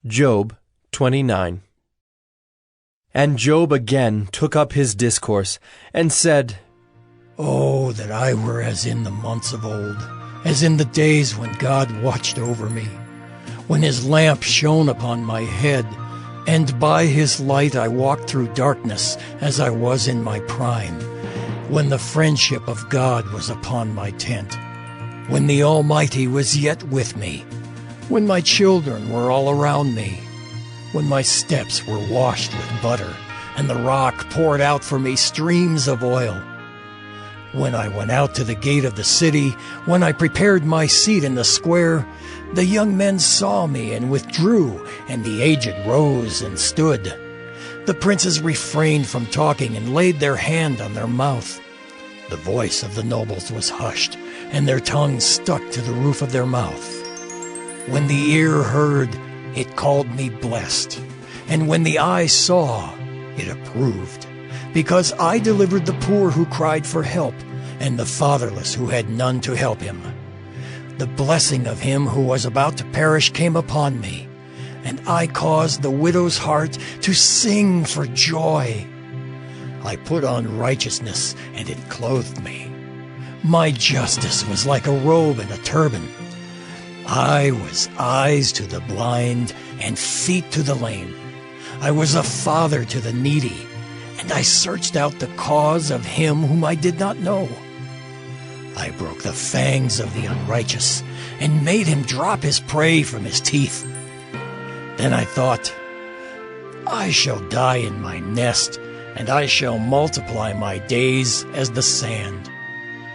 Job 29. And Job again took up his discourse, and said, Oh, that I were as in the months of old, as in the days when God watched over me, when his lamp shone upon my head, and by his light I walked through darkness as I was in my prime, when the friendship of God was upon my tent, when the Almighty was yet with me, when my children were all around me, when my steps were washed with butter, and the rock poured out for me streams of oil. When I went out to the gate of the city, when I prepared my seat in the square, the young men saw me and withdrew, and the aged rose and stood. The princes refrained from talking and laid their hand on their mouth. The voice of the nobles was hushed, and their tongues stuck to the roof of their mouth. When the ear heard, it called me blessed, and when the eye saw, it approved, because I delivered the poor who cried for help, and the fatherless who had none to help him. The blessing of him who was about to perish came upon me, and I caused the widow's heart to sing for joy. I put on righteousness, and it clothed me. My justice was like a robe and a turban. I was eyes to the blind and feet to the lame. I was a father to the needy, and I searched out the cause of him whom I did not know. I broke the fangs of the unrighteous and made him drop his prey from his teeth. Then I thought, I shall die in my nest, and I shall multiply my days as the sand.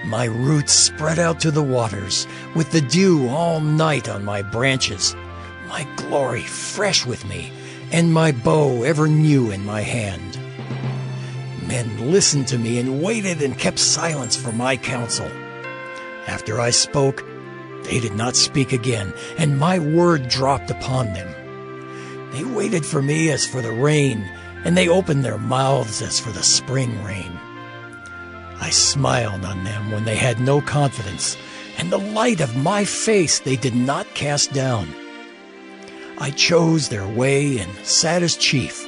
My roots spread out to the waters, with the dew all night on my branches, my glory fresh with me, and my bow ever new in my hand. Men listened to me and waited and kept silence for my counsel. After I spoke, they did not speak again, and my word dropped upon them. They waited for me as for the rain, and they opened their mouths as for the spring rain. I smiled on them when they had no confidence, and the light of my face they did not cast down. I chose their way and sat as chief,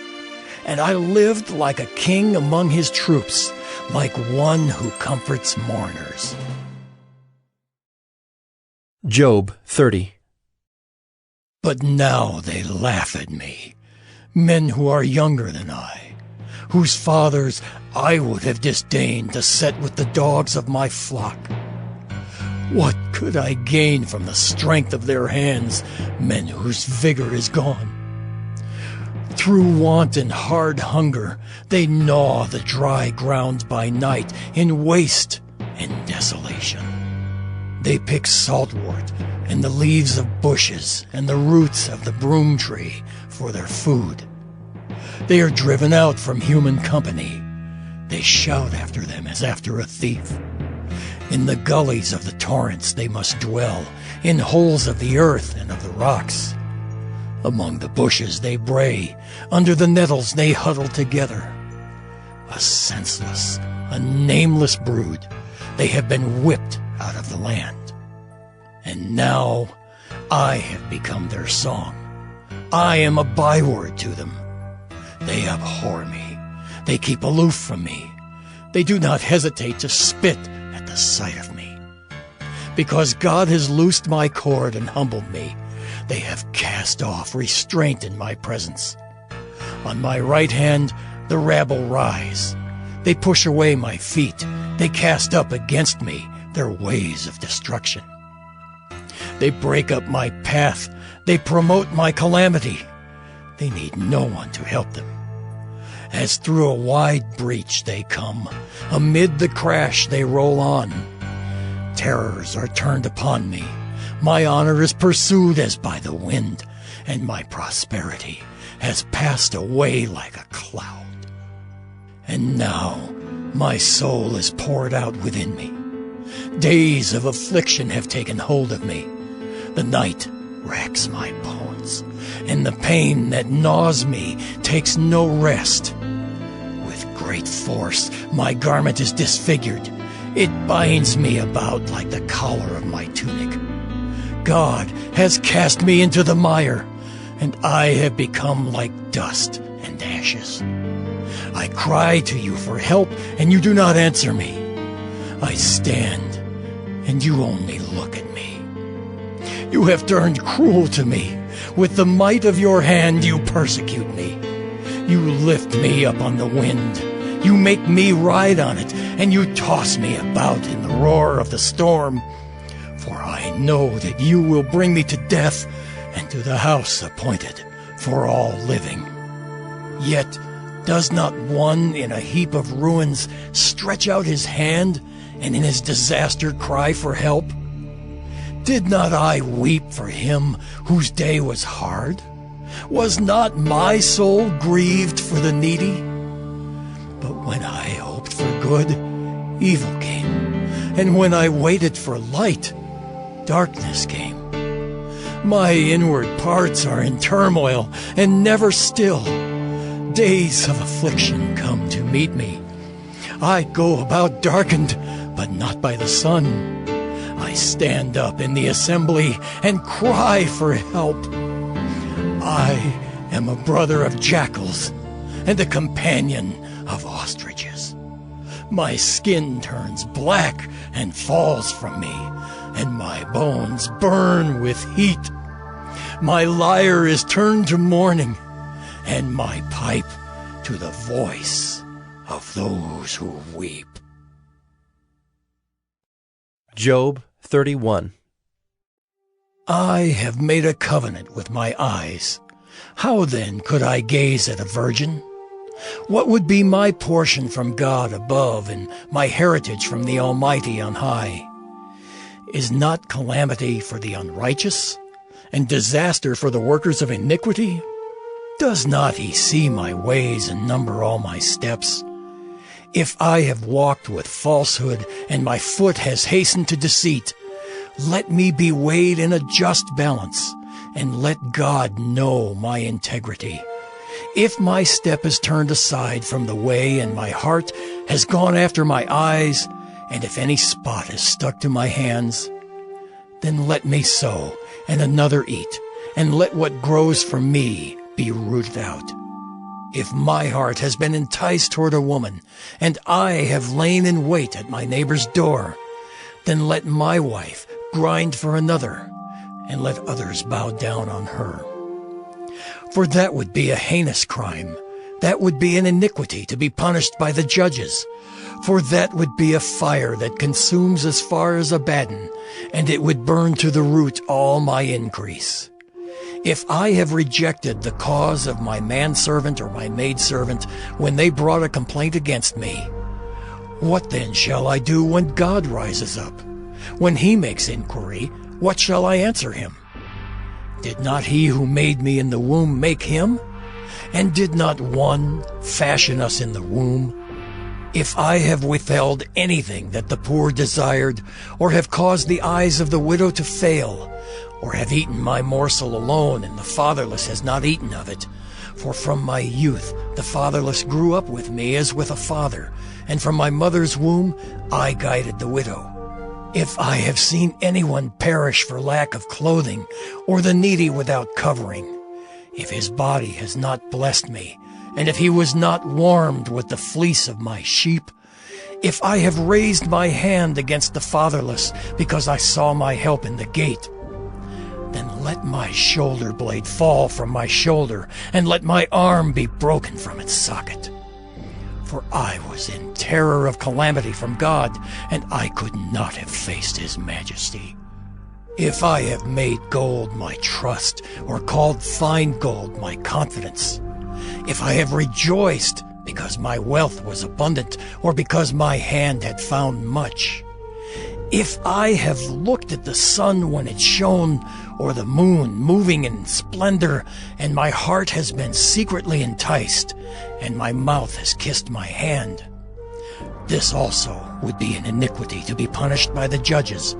and I lived like a king among his troops, like one who comforts mourners. Job 30. But now they laugh at me, men who are younger than I, whose fathers I would have disdained to set with the dogs of my flock. What could I gain from the strength of their hands, men whose vigor is gone? Through want and hard hunger, they gnaw the dry ground by night in waste and desolation. They pick saltwort and the leaves of bushes and the roots of the broom tree for their food. They are driven out from human company. They shout after them as after a thief. In the gullies of the torrents they must dwell, in holes of the earth and of the rocks. Among the bushes they bray, under the nettles they huddle together. A senseless, a nameless brood, they have been whipped out of the land. And now I have become their song. I am a byword to them. They abhor me. They keep aloof from me. They do not hesitate to spit at the sight of me. Because God has loosed my cord and humbled me, they have cast off restraint in my presence. On my right hand the rabble rise. They push away my feet. They cast up against me their ways of destruction. They break up my path. They promote my calamity. They need no one to help them. As through a wide breach they come. Amid the crash they roll on. Terrors are turned upon me. My honor is pursued as by the wind, and my prosperity has passed away like a cloud. And now my soul is poured out within me. Days of affliction have taken hold of me. The night racks my bones, and the pain that gnaws me takes no rest. With great force my garment is disfigured. It binds me about like the collar of my tunic. God has cast me into the mire, and I have become like dust and ashes. I cry to you for help, and you do not answer me. I stand, and you only look at me. You have turned cruel to me. With the might of your hand you persecute me. You lift me up on the wind. You make me ride on it, and you toss me about in the roar of the storm. For I know that you will bring me to death and to the house appointed for all living. Yet does not one in a heap of ruins stretch out his hand and in his disaster cry for help? Did not I weep for him whose day was hard? Was not my soul grieved for the needy? But when I hoped for good, evil came, and when I waited for light, darkness came. My inward parts are in turmoil and never still. Days of affliction come to meet me. I go about darkened, but not by the sun. I stand up in the assembly and cry for help. I am a brother of jackals and a companion of ostriches. My skin turns black and falls from me, and my bones burn with heat. My lyre is turned to mourning, and my pipe to the voice of those who weep. Job 31. I have made a covenant with my eyes. How then could I gaze at a virgin? What would be my portion from God above and my heritage from the Almighty on high? Is not calamity for the unrighteous and disaster for the workers of iniquity? Does not he see my ways and number all my steps? If I have walked with falsehood and my foot has hastened to deceit, let me be weighed in a just balance, and let God know my integrity. If my step is turned aside from the way and my heart has gone after my eyes, and if any spot is stuck to my hands, then let me sow and another eat, and let what grows from me be rooted out. If my heart has been enticed toward a woman, and I have lain in wait at my neighbor's door, then let my wife grind for another, and let others bow down on her. For that would be a heinous crime. That would be an iniquity to be punished by the judges. For that would be a fire that consumes as far as Abaddon, and it would burn to the root all my increase. If I have rejected the cause of my manservant or my maidservant when they brought a complaint against me, what then shall I do when God rises up? When he makes inquiry, what shall I answer him? Did not he who made me in the womb make him? And did not one fashion us in the womb? If I have withheld anything that the poor desired, or have caused the eyes of the widow to fail, or have eaten my morsel alone, and the fatherless has not eaten of it, for from my youth the fatherless grew up with me as with a father, and from my mother's womb I guided the widow. If I have seen anyone perish for lack of clothing, or the needy without covering, if his body has not blessed me, and if he was not warmed with the fleece of my sheep, if I have raised my hand against the fatherless because I saw my help in the gate, then let my shoulder blade fall from my shoulder, and let my arm be broken from its socket. For I was in terror of calamity from God, and I could not have faced his majesty. If I have made gold my trust, or called fine gold my confidence, if I have rejoiced because my wealth was abundant, or because my hand had found much, if I have looked at the sun when it shone, or the moon moving in splendor, and my heart has been secretly enticed, and my mouth has kissed my hand, this also would be an iniquity to be punished by the judges,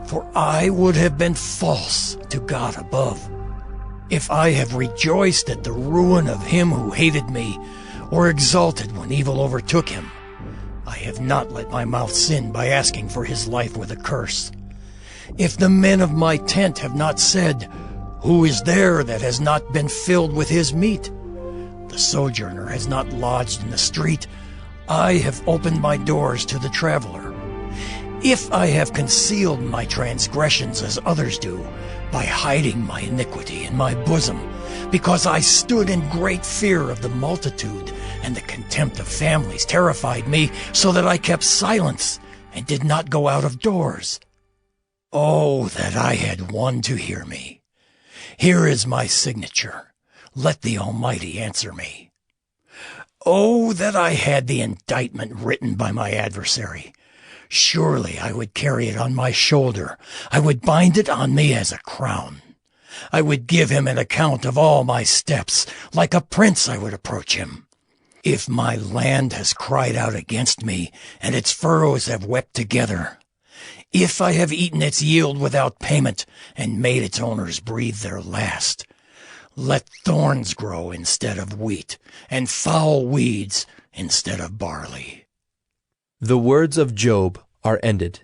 for I would have been false to God above. If I have rejoiced at the ruin of him who hated me, or exulted when evil overtook him, I have not let my mouth sin by asking for his life with a curse. If the men of my tent have not said, Who is there that has not been filled with his meat? The sojourner has not lodged in the street. I have opened my doors to the traveler. If I have concealed my transgressions as others do, by hiding my iniquity in my bosom, because I stood in great fear of the multitude, and the contempt of families terrified me, so that I kept silence and did not go out of doors. Oh, that I had one to hear me! Here is my signature. Let the Almighty answer me. Oh, that I had the indictment written by my adversary! Surely I would carry it on my shoulder. I would bind it on me as a crown. I would give him an account of all my steps. Like a prince I would approach him. If my land has cried out against me, and its furrows have wept together, if I have eaten its yield without payment, and made its owners breathe their last, let thorns grow instead of wheat, and foul weeds instead of barley. The words of Job are ended.